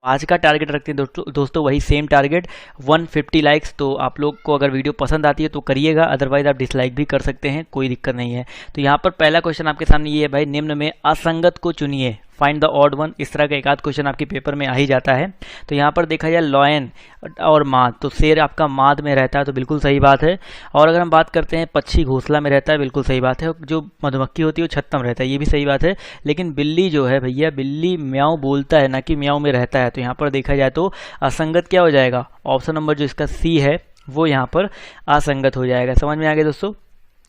आज का टारगेट रखते हैं दोस्तों वही सेम टारगेट 150 लाइक्स। तो आप लोग को अगर वीडियो पसंद आती है तो करिएगा, अदरवाइज आप डिसलाइक भी कर सकते हैं, कोई दिक्कत नहीं है। तो यहाँ पर पहला क्वेश्चन आपके सामने ये है भाई, निम्न में असंगत को चुनिए, फाइंड द ऑड वन। इस तरह का एक आध क्वेश्चन आपके पेपर में आ ही जाता है। तो यहाँ पर देखा जाए लॉयन और माद, तो शेर आपका माद में रहता है, तो बिल्कुल सही बात है। और अगर हम बात करते हैं पक्षी घोंसला में रहता है, बिल्कुल सही बात है। जो मधुमक्खी होती है वो छत्ता में रहता है, ये भी सही बात है। लेकिन बिल्ली जो है भैया, बिल्ली म्याऊं बोलता है ना कि म्याऊं में रहता है। तो यहाँ पर देखा जाए तो असंगत क्या हो जाएगा, ऑप्शन नंबर जो इसका सी है वो यहाँ पर असंगत हो जाएगा। समझ में आ गया दोस्तों।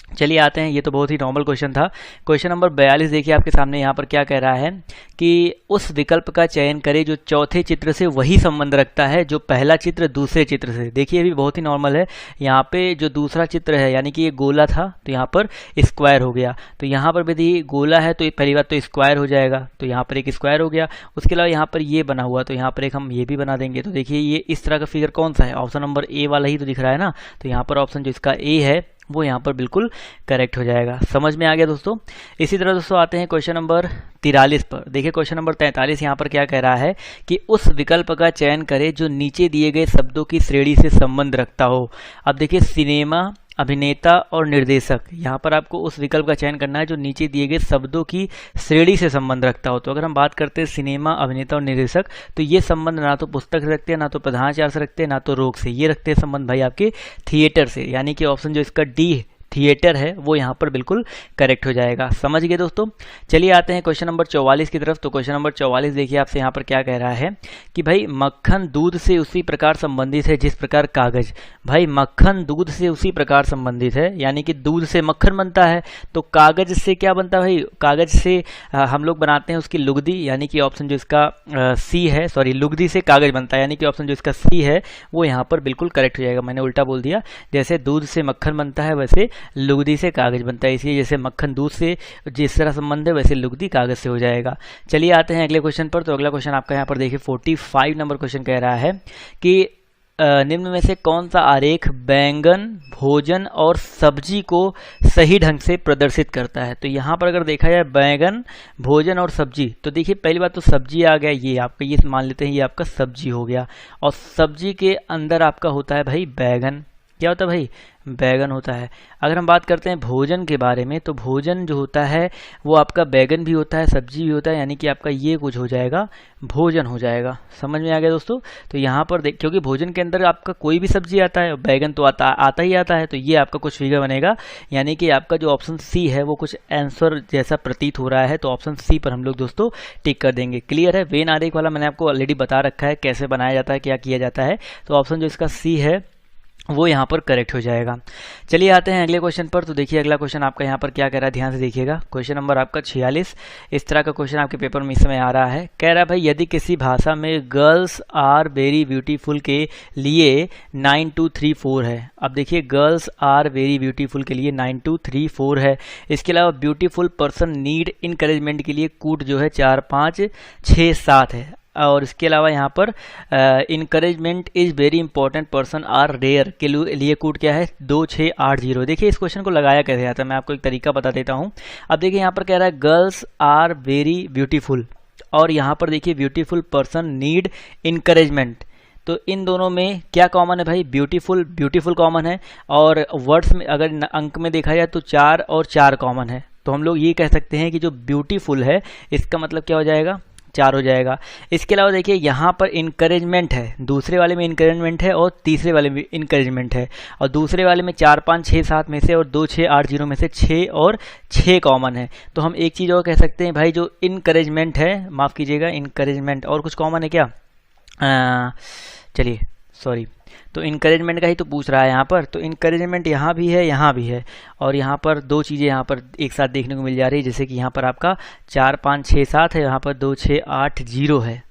चलिए आते हैं, ये तो बहुत ही नॉर्मल क्वेश्चन था। क्वेश्चन नंबर 42 देखिए आपके सामने, यहाँ पर क्या कह रहा है कि उस विकल्प का चयन करें जो चौथे चित्र से वही संबंध रखता है जो पहला चित्र दूसरे चित्र से। देखिए अभी बहुत ही नॉर्मल है। यहाँ पे जो दूसरा चित्र है यानी कि ये गोला था तो यहाँ पर स्क्वायर हो गया। तो यहाँ पर यदि गोला है तो पहली बात तो स्क्वायर हो जाएगा, तो यहाँ पर एक स्क्वायर हो गया। उसके अलावा यहाँ पर ये बना हुआ, तो यहाँ पर एक हम ये भी बना देंगे। तो देखिए ये इस तरह का फिगर कौन सा है, ऑप्शन नंबर ए वाला ही तो दिख रहा है ना। तो यहाँ पर ऑप्शन जो इसका ए है वो यहाँ पर बिल्कुल करेक्ट हो जाएगा। समझ में आ गया दोस्तों। इसी तरह दोस्तों आते हैं क्वेश्चन नंबर 43 पर। देखिए क्वेश्चन नंबर 43 यहाँ पर क्या कह रहा है कि उस विकल्प का चयन करें जो नीचे दिए गए शब्दों की श्रेणी से संबंध रखता हो। अब देखिए सिनेमा, अभिनेता और निर्देशक, यहाँ पर आपको उस विकल्प का चयन करना है जो नीचे दिए गए शब्दों की श्रेणी से संबंध रखता हो। तो अगर हम बात करते हैं सिनेमा, अभिनेता और निर्देशक, तो ये संबंध ना तो पुस्तक से रखते हैं, ना तो प्रधानाचार्य से रखते हैं, ना तो रोग से। ये रखते हैं संबंध भाई आपके थिएटर से, यानी कि ऑप्शन जो इसका डी थिएटर है वो यहाँ पर बिल्कुल करेक्ट हो जाएगा। समझ गए दोस्तों। चलिए आते हैं क्वेश्चन नंबर 44 की तरफ। तो क्वेश्चन नंबर 44 देखिए आपसे यहाँ पर क्या कह रहा है कि भाई मक्खन दूध से उसी प्रकार संबंधित है जिस प्रकार कागज। भाई मक्खन दूध से उसी प्रकार संबंधित है, यानी कि दूध से मक्खन बनता है, तो कागज से क्या बनता है भाई, कागज से हम लोग बनाते हैं उसकी लुगदी, यानी कि ऑप्शन जो इसका सी है, सॉरी लुगदी से कागज बनता है, यानी कि ऑप्शन जो इसका सी है वो यहाँ पर बिल्कुल करेक्ट हो जाएगा। मैंने उल्टा बोल दिया, जैसे दूध से मक्खन बनता है वैसे लुगदी से कागज बनता है, इसलिए जैसे मक्खन दूध से जिस तरह संबंध है वैसे लुगदी कागज से हो जाएगा। चलिए आते हैं अगले क्वेश्चन पर। तो अगला क्वेश्चन आपका यहाँ पर देखिए 45 नंबर क्वेश्चन कह रहा है कि निम्न में से कौन सा आरेख बैंगन, भोजन और सब्जी को सही ढंग से प्रदर्शित करता है। तो यहाँ पर अगर देखा जाए बैंगन, भोजन और सब्जी, तो देखिए पहली बात तो सब्जी आ गया, ये आपका ये मान लेते हैं ये आपका सब्जी हो गया। और सब्जी के अंदर आपका होता है भाई बैगन। क्या होता है भाई, बैगन होता है। अगर हम बात करते हैं भोजन के बारे में, तो भोजन जो होता है वो आपका बैगन भी होता है, सब्जी भी होता है, यानी कि आपका ये कुछ हो जाएगा भोजन हो जाएगा। समझ में आ गया दोस्तों। तो यहाँ पर देख, क्योंकि भोजन के अंदर आपका कोई भी सब्जी आता है, बैगन तो आता ही आता है, तो ये आपका कुछ फिगर बनेगा, यानी कि आपका जो ऑप्शन सी है वो कुछ आंसर जैसा प्रतीत हो रहा है। तो ऑप्शन सी पर हम लोग दोस्तों टिक कर देंगे। क्लियर है। वेन आरेख वाला मैंने आपको ऑलरेडी बता रखा है कैसे बनाया जाता है, क्या किया जाता है। तो ऑप्शन जो इसका सी है वो यहाँ पर करेक्ट हो जाएगा। चलिए आते हैं अगले क्वेश्चन पर। तो देखिए अगला क्वेश्चन आपका यहाँ पर क्या कह रहा है, ध्यान से देखिएगा। क्वेश्चन नंबर आपका 46। इस तरह का क्वेश्चन आपके पेपर में इस समय आ रहा है। कह रहा है भाई यदि किसी भाषा में गर्ल्स आर वेरी ब्यूटीफुल के लिए 9234 है। अब देखिए गर्ल्स आर वेरी ब्यूटीफुल के लिए 9234 है। इसके अलावा ब्यूटीफुल पर्सन नीड इनकरेजमेंट के लिए कूट जो है 4 5 6 7 है। और इसके अलावा यहाँ पर encouragement is very important person are rare के लिए कूट क्या है 2680। देखिए इस क्वेश्चन को लगाया कैसे जाता है, मैं आपको एक तरीका बता देता हूँ। अब देखिए यहाँ पर कह रहा है गर्ल्स आर वेरी ब्यूटीफुल, और यहाँ पर देखिए ब्यूटीफुल पर्सन नीड इनकरेजमेंट। तो इन दोनों में क्या कॉमन है भाई, ब्यूटीफुल ब्यूटीफुल कॉमन है, और वर्ड्स में अगर अंक में देखा जाए तो 4 और 4 कॉमन है। तो हम लोग ये कह सकते हैं कि जो ब्यूटीफुल है इसका मतलब क्या हो जाएगा, 4 हो जाएगा। इसके अलावा देखिए यहाँ पर इनकरेजमेंट है, दूसरे वाले में इनकरेजमेंट है और तीसरे वाले में इनकरेजमेंट है, और दूसरे वाले में 4 5 6 7 में से और 2680 में से 6 और 6 कॉमन है। तो हम एक चीज़ और कह सकते हैं भाई, जो इनकरेजमेंट है, माफ़ कीजिएगा इनकरेजमेंट, और कुछ कॉमन है क्या, चलिए सॉरी, तो इनकरेजमेंट का ही तो पूछ रहा है यहाँ पर। तो इनकरेजमेंट यहाँ भी है, यहाँ भी है, और यहाँ पर दो चीज़ें यहाँ पर एक साथ देखने को मिल जा रही है, जैसे कि यहाँ पर आपका 4 5 6 7 है, यहाँ पर 2680 है।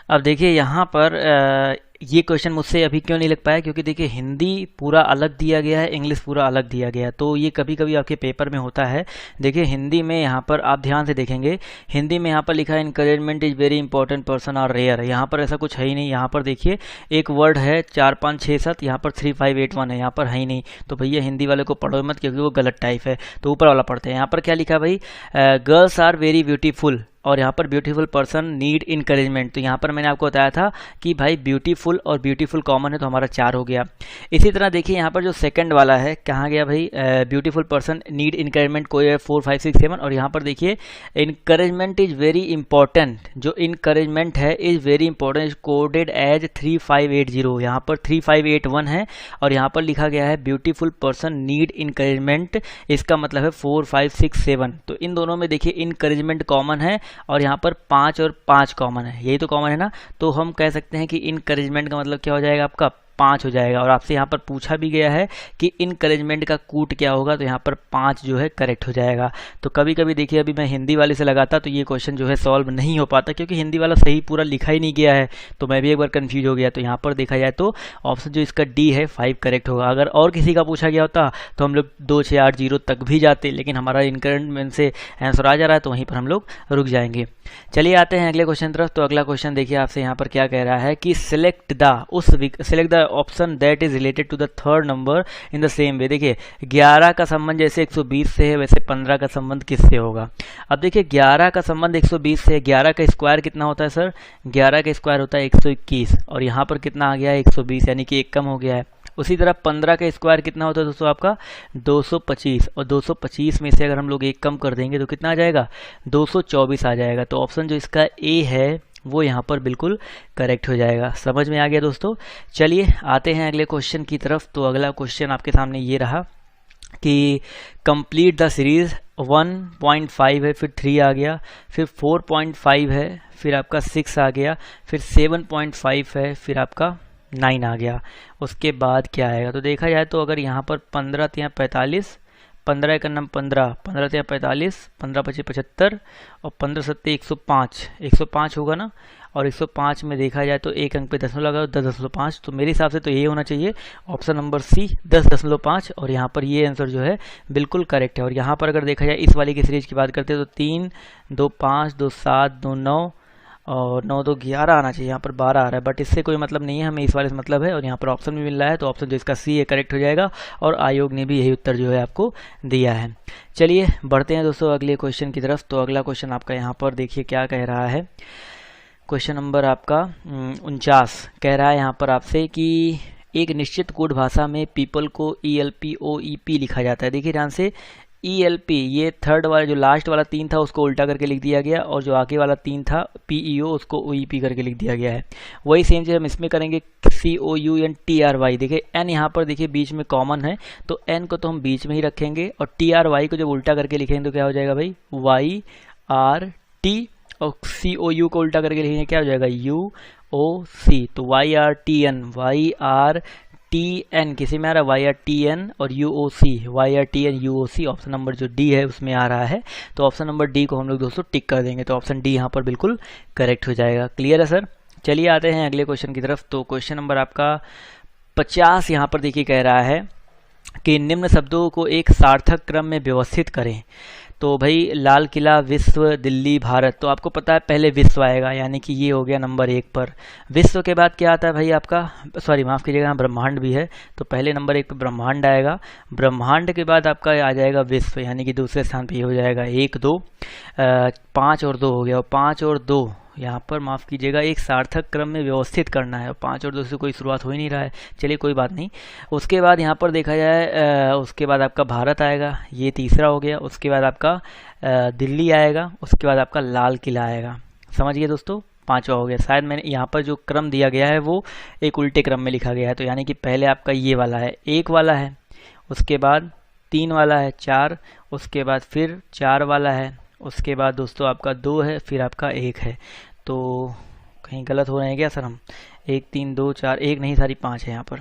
अब देखिए यहाँ पर ये क्वेश्चन मुझसे अभी क्यों नहीं लग पाया, क्योंकि देखिए हिंदी पूरा अलग दिया गया है, इंग्लिश पूरा अलग दिया गया है। तो ये कभी कभी आपके पेपर में होता है। देखिए हिंदी में यहाँ पर आप ध्यान से देखेंगे, हिंदी में यहाँ पर लिखा है encouragement is very important person are rare. यहाँ पर ऐसा कुछ है ही नहीं। यहाँ पर देखिए एक वर्ड है 4 5 6 7, यहाँ पर 3581 है, यहाँ पर है ही नहीं। तो भैया हिंदी वाले को पढ़ो मत, क्योंकि वो गलत टाइप है। तो ऊपर वाला पढ़ते हैं। यहाँ पर क्या लिखा है भाई, गर्ल्स आर वेरी ब्यूटीफुल, और यहाँ पर ब्यूटीफुल पर्सन नीड इनकरेजमेंट। तो यहाँ पर मैंने आपको बताया था कि भाई ब्यूटीफुल और ब्यूटीफुल कॉमन है, तो हमारा 4 हो गया। इसी तरह देखिए यहाँ पर जो सेकंड वाला है, कहाँ गया भाई, ब्यूटीफुल पर्सन नीड इनकरेजमेंट, कोई है 4 5 6 7। और यहाँ पर देखिए इनकरेजमेंट इज वेरी इंपॉर्टेंट, जो इनकरेजमेंट है is very important, is coded as 3580। यहाँ पर 3581 है और यहाँ पर लिखा गया है ब्यूटीफुल पर्सन नीड इनकरेजमेंट, इसका मतलब है 4 5 6 7। तो इन दोनों में देखिए इनकरेजमेंट कॉमन है और यहाँ पर 5 और 5 कॉमन है, यही तो कॉमन है ना। तो हम कह सकते हैं कि इनकरेजमेंट का मतलब क्या हो जाएगा, आपका 5 हो जाएगा। और आपसे यहाँ पर पूछा भी गया है कि इनकरेजमेंट का कूट क्या होगा, तो यहाँ पर 5 जो है करेक्ट हो जाएगा। तो कभी कभी देखिए अभी मैं हिंदी वाले से लगाता तो ये क्वेश्चन जो है सॉल्व नहीं हो पाता, क्योंकि हिंदी वाला सही पूरा लिखा ही नहीं गया है, तो मैं भी एक बार कंफ्यूज हो गया। तो यहाँ पर देखा जाए तो ऑप्शन जो इसका डी है 5 करेक्ट होगा। अगर और किसी का पूछा गया होता तो हम लोग 2 6 8 0 तक भी जाते, लेकिन हमारा इनकरेजमेंट से आंसर आ जा रहा है तो वहीं पर हम लोग रुक जाएंगे। चलिए आते हैं अगले क्वेश्चन तरफ। तो अगला क्वेश्चन देखिए आपसे यहाँ पर क्या कह रहा है कि select the option that is related to the third number in the same way. देखिए 11 का संबंध जैसे 120 से है, वैसे 15 का संबंध किससे होगा। अब देखिए 11 का संबंध 120 से है, 11 का स्क्वायर कितना होता है सर, 11 का स्क्वायर होता है 121, और यहाँ पर कितना आ गया है 120, यानी कि 1 कम हो गया है। उसी तरह 15 का स्क्वायर कितना होता है दोस्तों आपका 225, और 225 में से अगर हम लोग 1 कम कर देंगे तो कितना आ जाएगा 224 आ जाएगा। तो ऑप्शन जो इसका ए है वो यहाँ पर बिल्कुल करेक्ट हो जाएगा। समझ में आ गया दोस्तों। चलिए आते हैं अगले क्वेश्चन की तरफ। तो अगला क्वेश्चन आपके सामने ये रहा कि कंप्लीट द सीरीज 1.5 है, फिर 3 आ गया, फिर 4.5 है, फिर आपका 6 आ गया, फिर 7.5 है, फिर आपका 9 आ गया। उसके बाद क्या आएगा, तो देखा जाए तो अगर यहाँ पर 15 या 45, 15 एक नम 15, 15 या 45, 15 25 75 और 15 7 105, 105 होगा ना। और 105 में देखा जाए तो एक अंक पे दशमलव लगाओ 10.5, तो मेरे हिसाब से तो ये होना चाहिए ऑप्शन नंबर सी 10.5। और यहाँ पर ये आंसर जो है बिल्कुल करेक्ट है। और यहाँ पर अगर देखा जाए इस वाली की सीरीज की बात करते हैं तो 3 2 5 2 7 2 9 और 9 2 11 आना चाहिए, यहाँ पर 12 आ रहा है, बट इससे कोई मतलब नहीं है, हमें इस वाले से मतलब है। और यहाँ पर ऑप्शन भी मिल रहा है, तो ऑप्शन जो इसका सी है करेक्ट हो जाएगा। और आयोग ने भी यही उत्तर जो है आपको दिया है। चलिए बढ़ते हैं दोस्तों अगले क्वेश्चन की तरफ। तो अगला क्वेश्चन आपका यहाँ पर देखिए क्या कह रहा है। क्वेश्चन नंबर आपका 49 कह रहा है यहाँ पर आपसे कि एक निश्चित कोड भाषा में पीपल को ELPOEP लिखा जाता है। देखिए ध्यान से, ELP ये थर्ड वाला जो लास्ट वाला 3 था उसको उल्टा करके लिख दिया गया, और जो आगे वाला 3 था PEO उसको OEP करके लिख दिया गया है। वही सेम चीज़ हम इसमें करेंगे COUNTRY। देखिए N यहाँ पर देखिए बीच में कॉमन है, तो N को तो हम बीच में ही रखेंगे, और TRY को जब उल्टा करके लिखेंगे तो क्या हो जाएगा भाई YRT, और COU को उल्टा करके लिखेंगे क्या हो जाएगा UOC। तो YRTN किसी में आ रहा है YRTN और YRTN ऑप्शन नंबर जो डी है उसमें आ रहा है। तो ऑप्शन नंबर डी को हम लोग दोस्तों टिक कर देंगे, तो ऑप्शन डी यहाँ पर बिल्कुल करेक्ट हो जाएगा। क्लियर है सर। चलिए आते हैं अगले क्वेश्चन की तरफ। तो क्वेश्चन नंबर आपका 50 यहाँ पर देखिए कह रहा है कि निम्न शब्दों को एक सार्थक क्रम में व्यवस्थित करें। तो भाई लाल किला, विश्व, दिल्ली, भारत। तो आपको पता है पहले विश्व आएगा, यानी कि ये हो गया नंबर 1 पर। विश्व के बाद क्या आता है भाई आपका, सॉरी माफ़ कीजिएगा, ब्रह्मांड भी है, तो पहले नंबर 1 पर ब्रह्मांड आएगा। ब्रह्मांड के बाद आपका आ जाएगा विश्व, यानी कि दूसरे स्थान पे हो जाएगा 1 2 5 और 2 हो गया। और 5 और 2 यहाँ पर माफ़ कीजिएगा एक सार्थक क्रम में व्यवस्थित करना है, और 5 और 2 से कोई शुरुआत हो ही नहीं रहा है। चलिए कोई बात नहीं। उसके बाद यहाँ पर देखा जाए उसके बाद आपका भारत आएगा, ये तीसरा हो गया। उसके बाद आपका दिल्ली आएगा, उसके बाद आपका लाल किला आएगा। समझ गए दोस्तों, 5वां हो गया। शायद मैंने यहाँ पर जो क्रम दिया गया है वो एक उल्टे क्रम में लिखा गया है, तो यानी कि पहले आपका ये वाला है 1 वाला है, उसके बाद 3 वाला है 4, उसके बाद फिर 4 वाला है, उसके बाद दोस्तों आपका 2 है, फिर आपका 1 है। तो कहीं गलत हो रहे हैं क्या सर हम, 1 3 2 4 1 नहीं सारी 5 है यहाँ पर।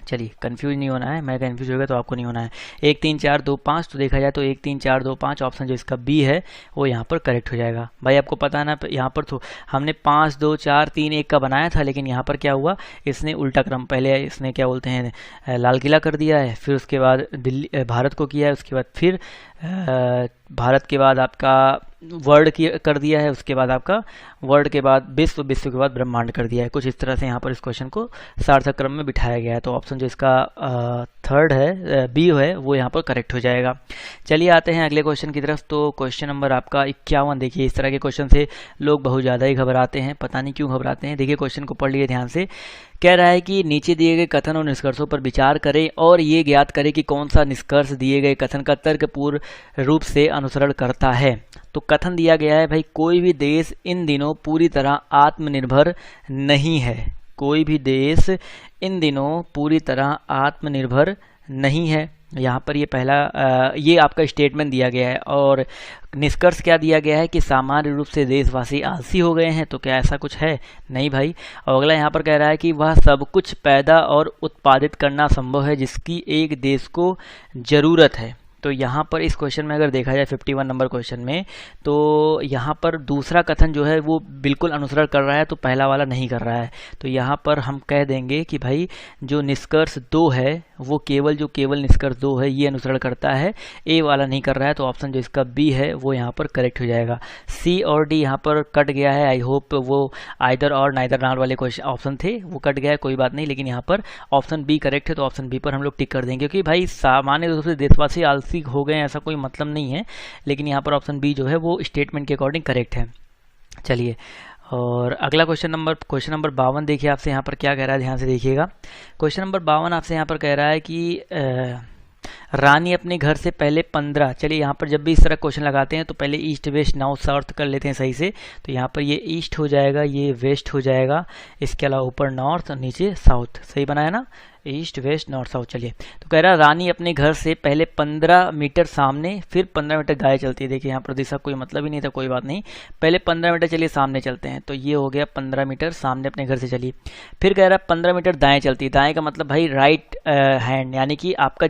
चलिए कंफ्यूज नहीं होना है, मैं कंफ्यूज हो गया तो आपको नहीं होना है। 1 3 4 2 5, तो देखा जाए तो 1 3 4 2 5 ऑप्शन जो इसका बी है वो यहाँ पर करेक्ट हो जाएगा। भाई आपको पता है ना, यहाँ पर तो हमने 5 2 4 3 1 का बनाया था, लेकिन यहाँ पर क्या हुआ, इसने उल्टा क्रम, पहले इसने क्या बोलते हैं लाल किला कर दिया है, फिर उसके बाद दिल्ली भारत को किया है, उसके बाद फिर भारत के बाद आपका वर्ड की कर दिया है, उसके बाद आपका वर्ड के बाद विश्व, विश्व के बाद ब्रह्मांड कर दिया है। कुछ इस तरह से यहाँ पर इस क्वेश्चन को सार्थक क्रम में बिठाया गया है। तो ऑप्शन जो इसका थर्ड है, बी है, वो यहाँ पर करेक्ट हो जाएगा। चलिए आते हैं अगले क्वेश्चन की तरफ। तो क्वेश्चन नंबर आपका 51। देखिए इस तरह के क्वेश्चन से लोग बहुत ज़्यादा ही घबराते हैं, पता नहीं क्यों घबराते हैं। देखिए क्वेश्चन को पढ़ लिए ध्यान से। कह रहा है कि नीचे दिए गए कथन और निष्कर्षों पर विचार करें और ये ज्ञात करें कि कौन सा निष्कर्ष दिए गए कथन का तर्कपूर्ण रूप से अनुसरण करता है। तो कथन दिया गया है भाई, कोई भी देश इन दिनों पूरी तरह आत्मनिर्भर नहीं है। कोई भी देश इन दिनों पूरी तरह आत्मनिर्भर नहीं है। यहाँ पर ये पहला ये आपका स्टेटमेंट दिया गया है। और निष्कर्ष क्या दिया गया है कि सामान्य रूप से देशवासी आलसी हो गए हैं। तो क्या ऐसा कुछ है? नहीं भाई। और अगला यहाँ पर कह रहा है कि वह सब कुछ पैदा और उत्पादित करना संभव है जिसकी एक देश को जरूरत है। तो यहाँ पर इस क्वेश्चन में अगर देखा जाए 51 नंबर क्वेश्चन में, तो यहाँ पर दूसरा कथन जो है वो बिल्कुल अनुसरण कर रहा है, तो पहला वाला नहीं कर रहा है। तो यहाँ पर हम कह देंगे कि भाई जो निष्कर्ष 2 है वो केवल निष्कर्ष 2 है ये अनुसरण करता है, ए वाला नहीं कर रहा है। तो ऑप्शन जो इसका बी है वो यहाँ पर करेक्ट हो जाएगा। सी और डी यहाँ पर कट गया है। आई होप वो आइदर और नाइदर नॉट वाले क्वेश्चन ऑप्शन थे वो कट गया है, कोई बात नहीं। लेकिन यहाँ पर ऑप्शन बी करेक्ट है, तो ऑप्शन बी पर हम लोग टिक कर देंगे। क्योंकि भाई सामान्य रूप से देशवासी आलसी हो गए ऐसा कोई मतलब नहीं है। लेकिन यहाँ पर ऑप्शन बी जो है वो स्टेटमेंट के अकॉर्डिंग करेक्ट है। चलिए और अगला क्वेश्चन नंबर 52 देखिए आपसे यहाँ पर क्या कह रहा है, ध्यान से देखिएगा। क्वेश्चन नंबर 52 आपसे यहाँ पर कह रहा है कि रानी अपने घर से पहले 15, चलिए यहाँ पर जब भी इस तरह क्वेश्चन लगाते हैं तो पहले ईस्ट वेस्ट नॉर्थ साउथ कर लेते हैं सही से। तो यहाँ पर ये ईस्ट हो जाएगा, ये वेस्ट हो जाएगा, इसके अलावा ऊपर नॉर्थ और नीचे साउथ। सही बनाया ना, ईस्ट वेस्ट नॉर्थ साउथ। चलिए तो कह रहा है रानी अपने घर से पहले 15 मीटर सामने फिर 15 मीटर दाएं चलती है। देखिए यहाँ पर दिशा कोई मतलब ही नहीं था, कोई बात नहीं। पहले 15 मीटर चलिए सामने चलते हैं, तो ये हो गया 15 मीटर सामने अपने घर से चली। फिर कह रहा है 15 मीटर दाएं चलती है। दाएं का मतलब भाई राइट हैंड, यानी कि आपका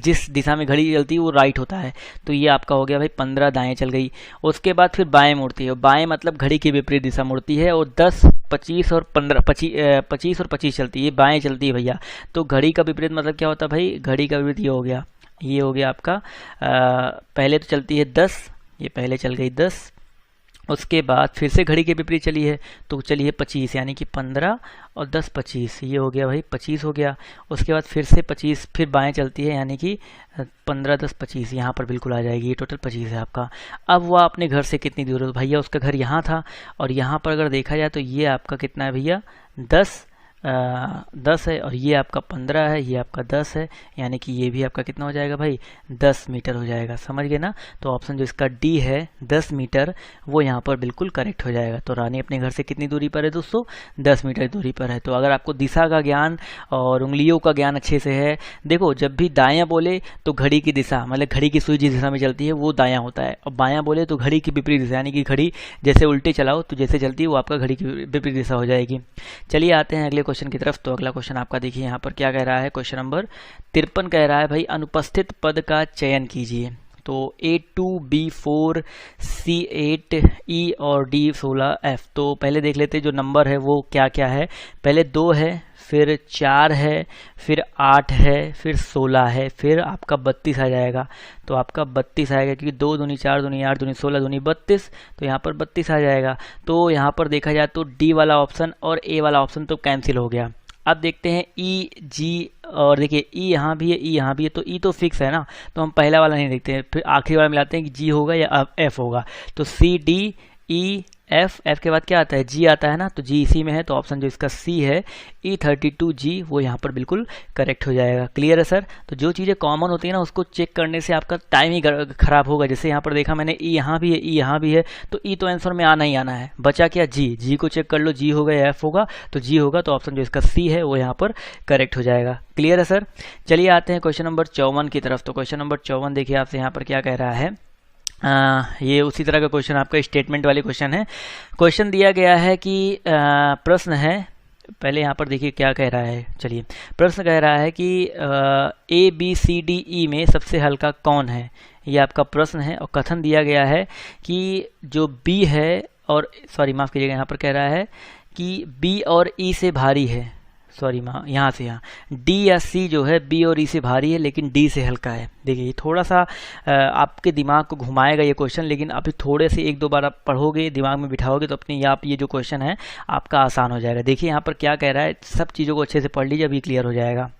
जिस दिशा में घड़ी चलती है वो राइट होता है। तो ये आपका हो गया भाई 15 दाएं चल गई। उसके बाद फिर बाएं मुड़ती है, बाएं मतलब घड़ी की विपरीत दिशा मुड़ती है। और 10, 25 और 25 और 25 चलती है, बाएं चलती है भैया। तो घड़ी का विपरीत मतलब क्या होता है भाई, घड़ी का विपरीत ये हो गया आपका पहले तो चलती है 10, ये पहले चल गई 10, उसके बाद फिर से घड़ी के विपरीत चली है तो चली है 25, यानी कि 15 और 10 25, ये हो गया भाई 25 हो गया। उसके बाद फिर से 25 फिर बाएं चलती है, यानी कि 15 10 25 यहाँ पर बिल्कुल आ जाएगी। ये टोटल 25 है आपका। अब वह अपने घर से कितनी दूर है? भैया उसका घर यहाँ था और यहाँ पर अगर देखा जाए तो ये आपका कितना है भैया 10 है, और ये आपका 15 है, ये आपका 10 है, यानी कि ये भी आपका कितना हो जाएगा भाई 10 मीटर हो जाएगा। समझ गए ना? तो ऑप्शन जो इसका डी है 10 मीटर वो यहाँ पर बिल्कुल करेक्ट हो जाएगा। तो रानी अपने घर से कितनी दूरी पर है दोस्तों? 10 मीटर दूरी पर है। तो अगर आपको दिशा का ज्ञान और उंगलियों का ज्ञान अच्छे से है, देखो जब भी दायां बोले तो घड़ी की दिशा मतलब घड़ी की सुई जिस दिशा में चलती है वो दायां होता है, और बायां बोले तो घड़ी की विपरीत दिशा, यानी कि घड़ी जैसे उल्टे चलाओ तो जैसे चलती है वो आपका घड़ी की विपरीत दिशा हो जाएगी। चलिए आते हैं अगले क्वेश्चन की तरफ। तो अगला क्वेश्चन आपका देखिए यहाँ पर क्या कह रहा है। क्वेश्चन नंबर 53 कह रहा है भाई अनुपस्थित पद का चयन कीजिए। तो A2 B4 C8 E और D 16 F। तो पहले देख लेते हैं जो नंबर है वो क्या क्या है। पहले 2 है, फिर 4 है, फिर 8 है, फिर 16 है, फिर आपका 32 आ जाएगा। तो आपका 32 आएगा क्योंकि 2 दूनी 4 दूनी 8 दूनी 16 दूनी 32, तो यहाँ पर 32 आ जाएगा। तो यहाँ पर देखा जाए तो डी वाला ऑप्शन और ए वाला ऑप्शन तो कैंसिल हो गया। अब देखते हैं ई जी, और देखिए ई यहाँ भी है, ई यहाँ भी है, तो ई तो फिक्स है ना, तो हम पहला वाला नहीं देखते हैं, फिर आखिरी वाला मिलाते हैं कि जी होगा या एफ होगा। तो C D E F, F के बाद क्या आता है? जी आता है ना, तो जी इसी में है। तो ऑप्शन जो इसका सी है E32G वो यहाँ पर बिल्कुल करेक्ट हो जाएगा। क्लियर है सर? तो जो चीज़ें कॉमन होती है ना उसको चेक करने से आपका टाइम ही खराब होगा। जैसे यहाँ पर देखा मैंने ई यहाँ भी है, ई यहाँ भी है, तो ई तो आंसर में आना ही आना है। बचा क्या? जी, जी को चेक कर लो, जी होगा या एफ होगा, तो जी होगा। तो ऑप्शन जो इसका सी है वो यहाँ पर करेक्ट हो जाएगा। क्लियर है सर? चलिए आते हैं क्वेश्चन नंबर 54 की तरफ। तो क्वेश्चन नंबर 54 देखिए आपसे यहाँ पर क्या कह रहा है। ये उसी तरह का क्वेश्चन आपका स्टेटमेंट वाले क्वेश्चन है। क्वेश्चन दिया गया है कि प्रश्न है, पहले यहाँ पर देखिए क्या कह रहा है। चलिए प्रश्न कह रहा है कि ABCDE में सबसे हल्का कौन है, ये आपका प्रश्न है। और कथन दिया गया है कि जो B है और सॉरी माफ़ कीजिएगा, यहाँ पर कह रहा है कि B और E से भारी है। सॉरी यहाँ से यहाँ डी या सी जो है बी और ई से भारी है लेकिन डी से हल्का है। देखिए ये थोड़ा सा आपके दिमाग को घुमाएगा ये क्वेश्चन, लेकिन अभी थोड़े से एक दो बार आप पढ़ोगे, दिमाग में बिठाओगे तो अपने आप ये जो क्वेश्चन है आपका आसान हो जाएगा। देखिए यहाँ पर क्या कह रहा है, सब चीज़ों को अच्छे से पढ़ लीजिए, अभी क्लियर हो जाएगा।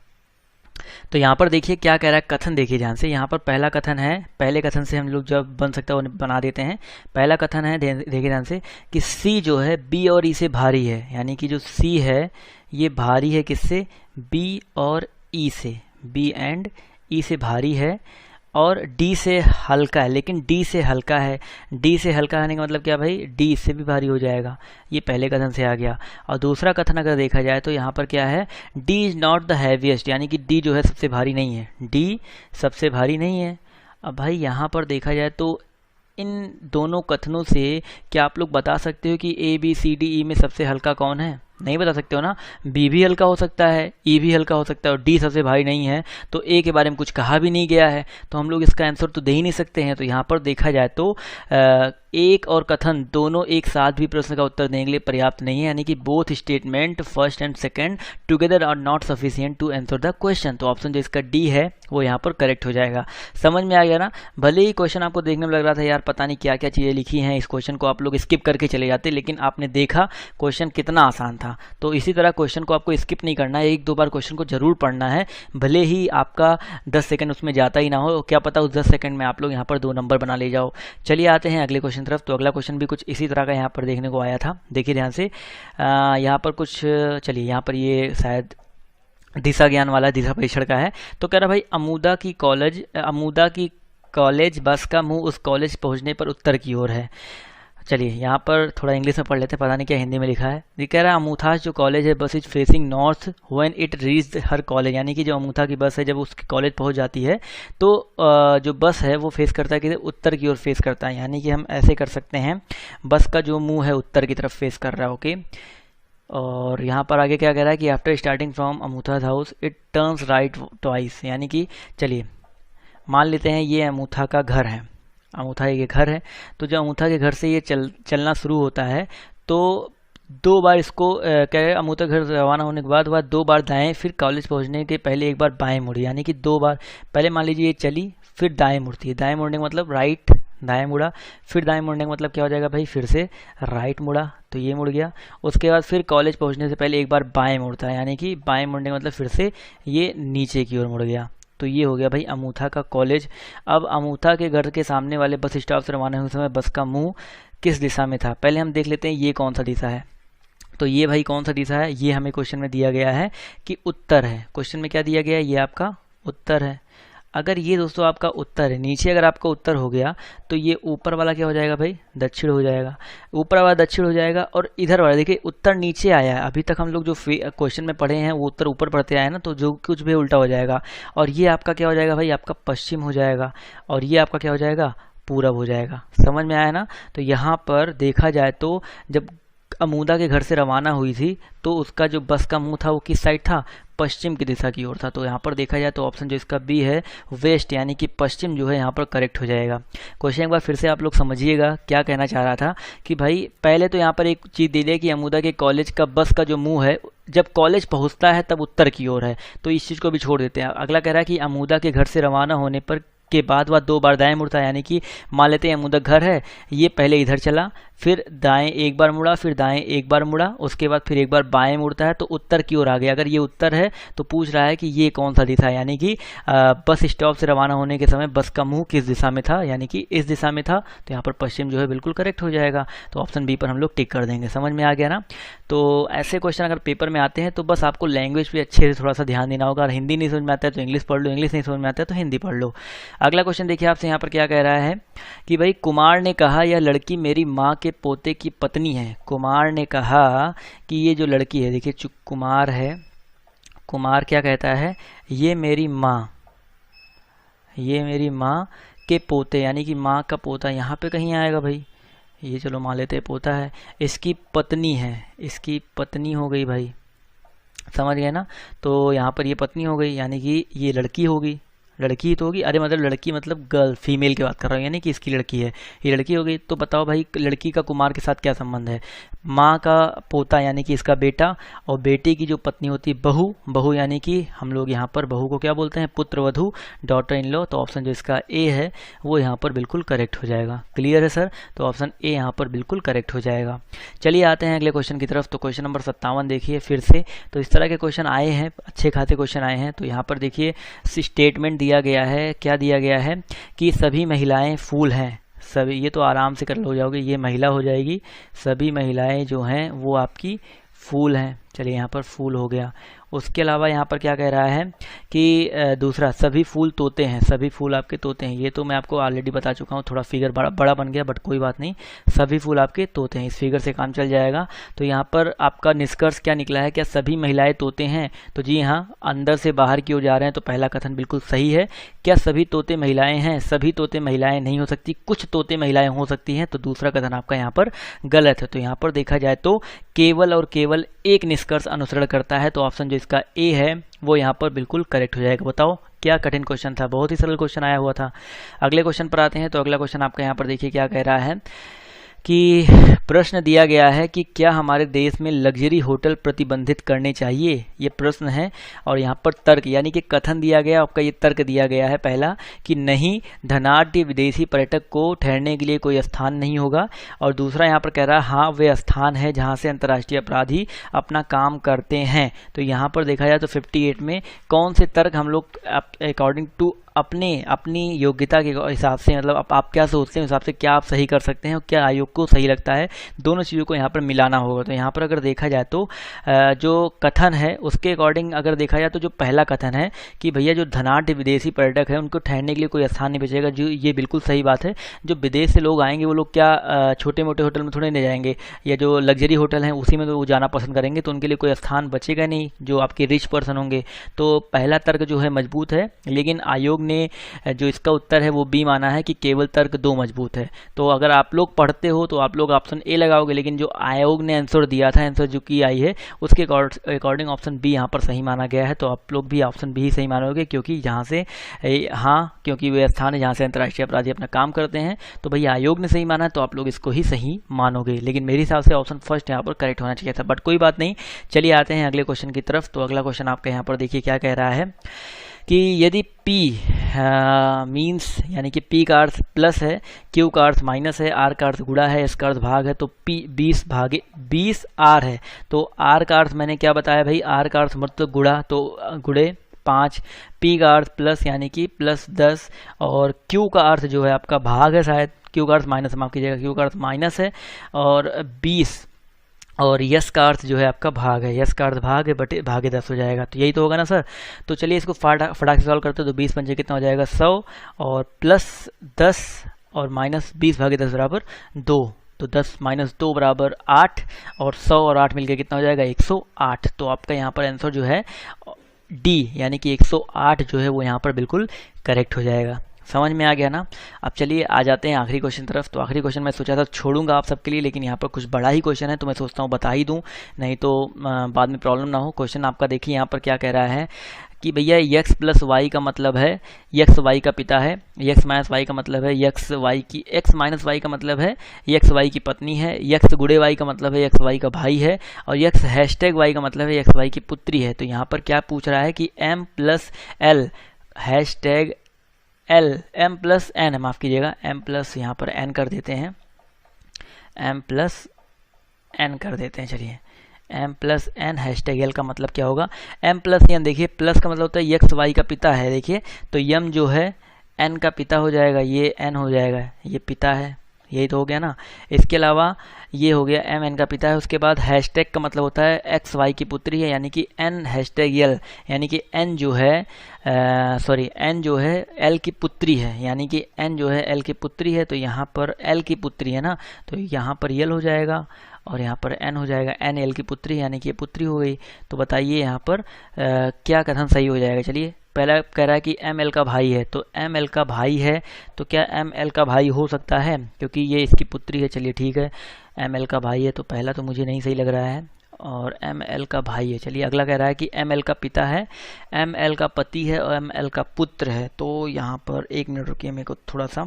तो यहाँ पर देखिए क्या कह रहा है, कथन देखिए ध्यान से। यहाँ पर पहला कथन है, पहले कथन से हम लोग जब बन सकता है वो बना देते हैं। पहला कथन है, देखिए ध्यान से, कि सी जो है बी और ई से भारी है, यानी कि जो सी है ये भारी है किससे, बी और ई से, बी एंड ई से भारी है, और डी से हल्का है, लेकिन डी से हल्का है। डी से हल्का होने का मतलब क्या भाई, डी इससे भी भारी हो जाएगा। ये पहले कथन से आ गया। और दूसरा कथन अगर देखा जाए तो यहाँ पर क्या है, D is not the heaviest, यानी कि डी जो है सबसे भारी नहीं है, डी सबसे भारी नहीं है। अब भाई यहाँ पर देखा जाए तो इन दोनों कथनों से क्या आप लोग बता सकते हो कि ए बी सी डी ई में सबसे हल्का कौन है? नहीं बता सकते हो ना। बी भी हल्का हो सकता है, ई भी हल्का हो सकता है, और डी सबसे भारी नहीं है, तो ए के बारे में कुछ कहा भी नहीं गया है, तो हम लोग इसका आंसर तो दे ही नहीं सकते हैं। तो यहाँ पर देखा जाए तो एक और कथन दोनों एक साथ भी प्रश्न का उत्तर देने के लिए पर्याप्त नहीं है, यानी कि both statement first and second together are not sufficient to answer the question. तो ऑप्शन जो इसका डी है वो यहाँ पर करेक्ट हो जाएगा। समझ में आ गया ना। भले ही क्वेश्चन आपको देखने में लग रहा था यार पता नहीं क्या क्या चीज़ें लिखी हैं, इस क्वेश्चन को आप लोग स्किप करके चले जाते, लेकिन आपने देखा क्वेश्चन कितना आसान था। तो इसी तरह क्वेश्चन को आपको स्किप नहीं करना है, एक दो बार क्वेश्चन को जरूर पढ़ना है, भले ही आपका 10 सेकंड उसमें जाता ही ना हो, क्या पता उस 10 सेकंड में आप लोग यहाँ पर 2 नंबर बना ले जाओ। चलिए आते हैं अगले क्वेश्चन तरफ। तो अगला क्वेश्चन भी कुछ इसी तरह का यहाँ पर देखने को आया था, देखिए ध्यान से। यहाँ पर कुछ, चलिए यहाँ पर ये शायद दिशा ज्ञान वाला, दिशा परीक्षण का है। तो कह रहा भाई अमूदा की कॉलेज बस का मुंह उस कॉलेज पहुंचने पर उत्तर की ओर है। चलिए यहाँ पर थोड़ा इंग्लिश में पढ़ लेते हैं, पता नहीं क्या हिंदी में लिखा है। ये कह रहा है अमूथास जो कॉलेज है बस is facing north when it reach her college, यानी कि जो अमूथा की बस है जब उसकी कॉलेज पहुंच जाती है तो जो बस है वो फेस करता है कि उत्तर की ओर फेस करता है, यानी कि हम ऐसे कर सकते हैं, बस का जो मुंह है उत्तर की तरफ फेस कर रहा है। ओके, और यहाँ पर आगे क्या कह रहा है कि after starting from Amutha's house it turns right twice, यानी कि चलिए मान लेते हैं ये अमूथा का घर है, अमूथा के घर है, तो जब अमूथा के घर से ये चलना शुरू होता है तो 2 बार इसको क्या है, अमूथा घर रवाना होने के बाद 2 बार दाएं, फिर कॉलेज पहुंचने के पहले 1 बार बाएं मुड़ी, यानी कि 2 बार। पहले मान लीजिए ये चली, फिर दाएं मुड़ती है, दाएं मुड़ने का मतलब राइट, दाएं मुड़ा, फिर दाएं मुड़ने का मतलब क्या हो जाएगा भाई, फिर से राइट मुड़ा, तो ये मुड़ गया। उसके बाद फिर कॉलेज पहुंचने से पहले 1 बार बाएं मुड़ता है, यानी कि बाएं मुड़ने का मतलब फिर से ये नीचे की ओर मुड़ गया। तो ये हो गया भाई अमूथा का कॉलेज। अब अमूथा के घर के सामने वाले बस स्टॉप से रवाना हुए समय बस का मुंह किस दिशा में था? पहले हम देख लेते हैं ये कौन सा दिशा है। तो ये भाई कौन सा दिशा है, ये हमें क्वेश्चन में दिया गया है कि उत्तर है। क्वेश्चन में क्या दिया गया है, ये आपका उत्तर है। अगर ये दोस्तों आपका उत्तर है, नीचे अगर आपका उत्तर हो गया तो ये ऊपर वाला क्या हो जाएगा भाई, दक्षिण हो जाएगा। ऊपर वाला दक्षिण हो जाएगा, और इधर वाला देखिए उत्तर नीचे आया है। अभी तक हम लोग जो क्वेश्चन में पढ़े हैं वो उत्तर ऊपर पढ़ते आए ना, तो जो कुछ भी उल्टा हो जाएगा। और ये आपका क्या हो जाएगा भाई, आपका पश्चिम हो जाएगा, और ये आपका क्या हो जाएगा, पूरब हो जाएगा। समझ में आया ना। तो यहाँ पर देखा जाए तो जब अमूदा के घर से रवाना हुई थी तो उसका जो बस का मुंह था वो किस साइड था, पश्चिम की दिशा की ओर था। तो यहाँ पर देखा जाए तो ऑप्शन जो इसका बी है वेस्ट, यानी कि पश्चिम जो है यहाँ पर करेक्ट हो जाएगा। क्वेश्चन एक बार फिर से आप लोग समझिएगा क्या कहना चाह रहा था कि भाई पहले तो यहाँ पर एक चीज़ दे दिया कि अमूदा के कॉलेज का बस का जो मुंह है जब कॉलेज पहुँचता है तब उत्तर की ओर है, तो इस चीज़ को भी छोड़ देते हैं। अगला कह रहा है कि अमूदा के घर से रवाना होने पर के बाद वह 2 बार दाएं मुड़ता है, यानी कि मान लेते हैं अमूदा घर है, ये पहले इधर चला, फिर दाएं 1 बार मुड़ा, फिर दाएं 1 बार मुड़ा, उसके बाद फिर 1 बार बाएं मुड़ता है, तो उत्तर की ओर आ गया। अगर ये उत्तर है तो पूछ रहा है कि ये कौन सा दिशा है, यानी कि बस स्टॉप से रवाना होने के समय बस का मुंह किस दिशा में था, यानी कि इस दिशा में था। तो यहाँ पर पश्चिम जो है बिल्कुल करेक्ट हो जाएगा। तो ऑप्शन बी पर हम लोग टिक कर देंगे। समझ में आ गया ना। तो ऐसे क्वेश्चन अगर पेपर में आते हैं तो बस आपको लैंग्वेज पे अच्छे से थोड़ा सा ध्यान देना होगा। अगर हिंदी नहीं समझ में आता है तो इंग्लिश पढ़ लो, इंग्लिश नहीं समझ में आता है तो हिंदी पढ़ लो। अगला क्वेश्चन देखिए आपसे यहाँ पर क्या कह रहा है कि भाई कुमार ने कहा यह लड़की मेरी माँ के पोते की पत्नी है। कुमार ने कहा कि ये जो लड़की है, देखिए कुमार है, कुमार क्या कहता है, ये मेरी माँ के पोते, यानी कि माँ का पोता यहाँ पे कहीं आएगा भाई, ये चलो मान लेते हैं पोता है, इसकी पत्नी है, इसकी पत्नी हो गई भाई। समझ गए ना। तो यहाँ पर ये पत्नी हो गई, यानी कि ये लड़की होगी। लड़की ही तो होगी। अरे मतलब लड़की मतलब गर्ल, फीमेल की बात कर रहा हूँ, यानी कि इसकी लड़की है, ये लड़की हो गई। तो बताओ भाई लड़की का कुमार के साथ क्या संबंध है? माँ का पोता यानी कि इसका बेटा, और बेटे की जो पत्नी होती है बहू, बहू यानी कि हम लोग यहाँ पर बहू को क्या बोलते हैं? पुत्रवधू, डॉटर इन लॉ। तो ऑप्शन जो इसका ए है वो यहाँ पर बिल्कुल करेक्ट हो जाएगा। क्लियर है सर? तो ऑप्शन ए यहाँ पर बिल्कुल करेक्ट हो जाएगा। चलिए आते हैं अगले क्वेश्चन की तरफ। तो क्वेश्चन नंबर 57 देखिए फिर से। तो इस तरह के क्वेश्चन आए हैं, अच्छे खासे क्वेश्चन आए हैं। तो यहाँ पर देखिए स्टेटमेंट दिया गया है, क्या दिया गया है कि सभी महिलाएं फूल हैं। सभी, ये तो आराम से कर हो जाओगे, ये महिला हो जाएगी। सभी महिलाएं जो हैं वो आपकी फूल हैं। चलिए यहाँ पर फूल हो गया। उसके अलावा यहाँ पर क्या कह रहा है कि दूसरा सभी फूल तोते हैं, सभी फूल आपके तोते हैं। ये तो मैं आपको ऑलरेडी बता चुका हूँ, थोड़ा फिगर बड़ा बन गया बट कोई बात नहीं, सभी फूल आपके तोते हैं, इस फिगर से काम चल जाएगा। तो यहाँ पर आपका निष्कर्ष क्या निकला है? क्या सभी महिलाएं तोते हैं? तो जी हाँ, अंदर से बाहर की ओर जा रहे हैं, तो पहला कथन बिल्कुल सही है। क्या सभी तोते महिलाएं हैं? सभी तोते महिलाएं नहीं हो सकती, कुछ तोते महिलाएं हो सकती हैं। तो दूसरा कथन आपका यहाँ पर गलत है। तो यहाँ पर देखा जाए तो केवल और केवल एक निष्कर्ष अनुसरण करता है। तो ऑप्शन जो इसका ए है वो यहाँ पर बिल्कुल करेक्ट हो जाएगा। बताओ क्या कठिन क्वेश्चन था, बहुत ही सरल क्वेश्चन आया हुआ था। अगले क्वेश्चन पर आते हैं। तो अगला क्वेश्चन आपका यहाँ पर देखिए क्या कह रहा है कि प्रश्न दिया गया है कि क्या हमारे देश में लग्जरी होटल प्रतिबंधित करने चाहिए? ये प्रश्न है और यहाँ पर तर्क यानी कि कथन दिया गया, आपका ये तर्क दिया गया है पहला कि नहीं, धनाढ्य विदेशी पर्यटक को ठहरने के लिए कोई स्थान नहीं होगा। और दूसरा यहाँ पर कह रहा है हाँ वे स्थान है जहाँ से अंतर्राष्ट्रीय अपराधी अपना काम करते हैं। तो यहाँ पर देखा जाए तो 58 में कौन से तर्क हम लोग अकॉर्डिंग टू अपनी योग्यता के हिसाब से, मतलब आप क्या सोचते हैं, हिसाब से क्या आप सही कर सकते हैं और क्या आयोग को सही लगता है, दोनों चीज़ों को यहाँ पर मिलाना होगा। तो यहाँ पर अगर देखा जाए तो जो कथन है उसके अकॉर्डिंग अगर देखा जाए तो जो पहला कथन है कि भैया जो धनाढ्य विदेशी पर्यटक है उनको ठहरने के लिए कोई स्थान नहीं बचेगा, जो ये बिल्कुल सही बात है। जो विदेश से लोग आएंगे वो लोग क्या छोटे मोटे होटल में थोड़े नहीं जाएंगे, या जो लग्जरी होटल हैं उसी में तो वो जाना पसंद करेंगे, तो उनके लिए कोई स्थान बचेगा नहीं जो आपके रिच पर्सन होंगे। तो पहला तर्क जो है मजबूत है, लेकिन आयोग ने जो इसका उत्तर है वो बी माना है कि केवल तर्क 2 मजबूत है। तो अगर आप लोग पढ़ते हो तो आप लोग ऑप्शन ए लगाओगे, लेकिन जो आयोग ने आंसर दिया था, आंसर जो की आई है उसके अकॉर्डिंग ऑप्शन बी यहाँ पर सही माना गया है। तो आप लोग भी ऑप्शन बी ही सही मानोगे, क्योंकि जहाँ से क्योंकि वे स्थान है जहाँ से अंतर्राष्ट्रीय अपराधी अपना काम करते हैं। तो भैया आयोग ने सही माना है तो आप लोग इसको ही सही मानोगे, लेकिन मेरे हिसाब से ऑप्शन फर्स्ट यहाँ पर करेक्ट होना चाहिए था, बट कोई बात नहीं। चलिए आते हैं अगले क्वेश्चन की तरफ। तो अगला क्वेश्चन आपका यहाँ पर देखिए क्या कह रहा है कि यदि P मीन्स यानी कि P का अर्थ प्लस है, Q का अर्थ माइनस है, R का अर्थ गुणा है, S का अर्थ भाग है, तो P 20 R है। तो R का अर्थ मैंने क्या बताया भाई, R का अर्थ मतलब गुणा, तो गुणे 5, P का अर्थ प्लस यानी कि प्लस 10, और Q का अर्थ जो है आपका भाग है, शायद Q का अर्थ माइनस, माफ कीजिएगा, Q का अर्थ माइनस है और 20, और यस का अर्थ जो है आपका भाग है, यस का अर्थ भाग है, बटे भागे 10 हो जाएगा। तो यही तो होगा ना सर। तो चलिए इसको फटाक से सॉल्व करते हैं। तो 20 पंचे कितना हो जाएगा 100, और प्लस 10 और माइनस 20 भागे 10 बराबर 2, तो 10 माइनस 2 बराबर 8, और 100 और 8 मिलकर कितना हो जाएगा 108। तो आपका यहाँ पर आंसर जो है डी यानी कि 108 जो है वो यहाँ पर बिल्कुल करेक्ट हो जाएगा। समझ में आ गया ना? अब चलिए आ जाते हैं आखिरी क्वेश्चन तरफ। तो आखिरी क्वेश्चन मैं सोचा था छोड़ूंगा आप सबके लिए, लेकिन यहाँ पर कुछ बड़ा ही क्वेश्चन है तो मैं सोचता हूँ बता ही दूँ, नहीं तो बाद में प्रॉब्लम ना हो। क्वेश्चन आपका देखिए यहाँ पर क्या कह रहा है कि भैया x प्लस वाई का मतलब है x वाई का पिता है, x माइनस वाई का मतलब है x माइनस वाई का मतलब है x वाई की पत्नी है, x गुणे वाई का मतलब है x वाई का भाई है, और x हैशटैग वाई का मतलब है x वाई की पुत्री है। तो यहाँ पर क्या पूछ रहा है कि m plus L hashtag L m plus N, माफ कीजिएगा m प्लस यहाँ पर n कर देते हैं, m प्लस n कर देते हैं। चलिए m plus N hashtag L का मतलब क्या होगा, m प्लस एन, देखिए प्लस का मतलब होता है x वाई का पिता है, देखिए तो m जो है n का पिता हो जाएगा, ये n हो जाएगा, ये पिता है, यही तो हो गया ना। इसके अलावा ये हो गया m n का पिता है। उसके बाद हैशटैग का मतलब होता है x y की पुत्री है, यानी कि n हैशटैग एल, यानी कि n जो है n जो है l की पुत्री है, यानी कि n जो है l की पुत्री है। तो यहाँ पर l की पुत्री है ना, तो यहाँ पर l हो जाएगा और यहाँ पर n हो जाएगा, n l की पुत्री यानी कि ये पुत्री हो गई। तो बताइए यहाँ पर क्या कथन सही हो जाएगा। चलिए पहला कह रहा है कि एम एल का भाई है, तो एम एल का भाई है तो क्या एम एल का भाई हो सकता है, क्योंकि ये इसकी पुत्री है। चलिए ठीक है, एम एल का भाई है, तो पहला तो मुझे नहीं सही लग रहा है। और एम एल का भाई है। चलिए अगला कह रहा है कि एम एल का पिता है, एम एल का पति है और एम एल का पुत्र है। तो यहाँ पर एक मिनट रुकिए, मेरे को थोड़ा सा,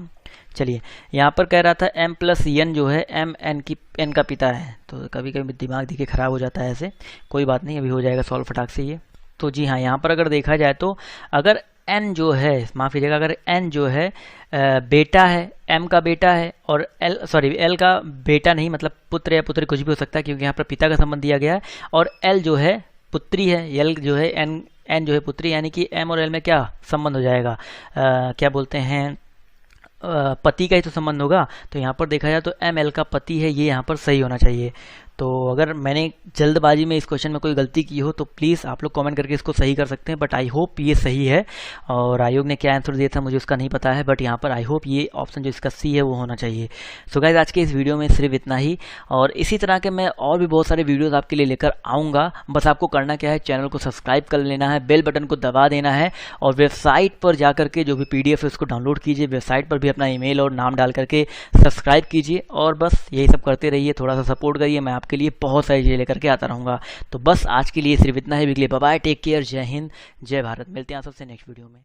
चलिए यहाँ पर कह रहा था एम प्लस एन जो है एम एन का पिता है। तो कभी कभी दिमाग देखिए ख़राब हो जाता है ऐसे, कोई बात नहीं, अभी हो जाएगा सॉल्व फटाक से ये। तो जी हाँ, यहाँ पर अगर देखा जाए तो अगर एन जो है, माफ़ कीजिएगा, अगर एन जो है बेटा है, एम का बेटा है, और एल का बेटा नहीं, मतलब पुत्र या पुत्री कुछ भी हो सकता है क्योंकि यहाँ पर पिता का संबंध दिया गया है, और एल जो है पुत्री है, एल जो है एन जो है पुत्री, यानी कि एम और एल में क्या संबंध हो जाएगा, क्या बोलते हैं, पति का ही तो संबंध होगा। तो यहाँ पर देखा जाए तो एम एल का पति है, ये यहाँ पर सही होना चाहिए। तो अगर मैंने जल्दबाजी में इस क्वेश्चन में कोई गलती की हो तो प्लीज़ आप लोग कमेंट करके इसको सही कर सकते हैं, बट आई होप ये सही है। और आयोग ने क्या आंसर दिया था मुझे उसका नहीं पता है, बट यहाँ पर आई होप ये ऑप्शन जो इसका सी है वो होना चाहिए। सो गाइस, आज के इस वीडियो में सिर्फ इतना ही, और इसी तरह के मैं और भी बहुत सारे वीडियोस आपके लिए लेकर आऊँगा। बस आपको करना क्या है, चैनल को सब्सक्राइब कर लेना है, बेल बटन को दबा देना है, और वेबसाइट पर जा करके जो भी PDF है उसको डाउनलोड कीजिए, वेबसाइट पर भी अपना ईमेल और नाम डाल करके सब्सक्राइब कीजिए, और बस यही सब करते रहिए, थोड़ा सा सपोर्ट करिए, मैं आपके लिए बहुत सारी चीज़ें लेकर के आता रहूँगा। तो बस आज के लिए सिर्फ इतना ही। बाय बाय, टेक केयर, जय हिंद, जय भारत। मिलते हैं आप सबसे नेक्स्ट वीडियो में।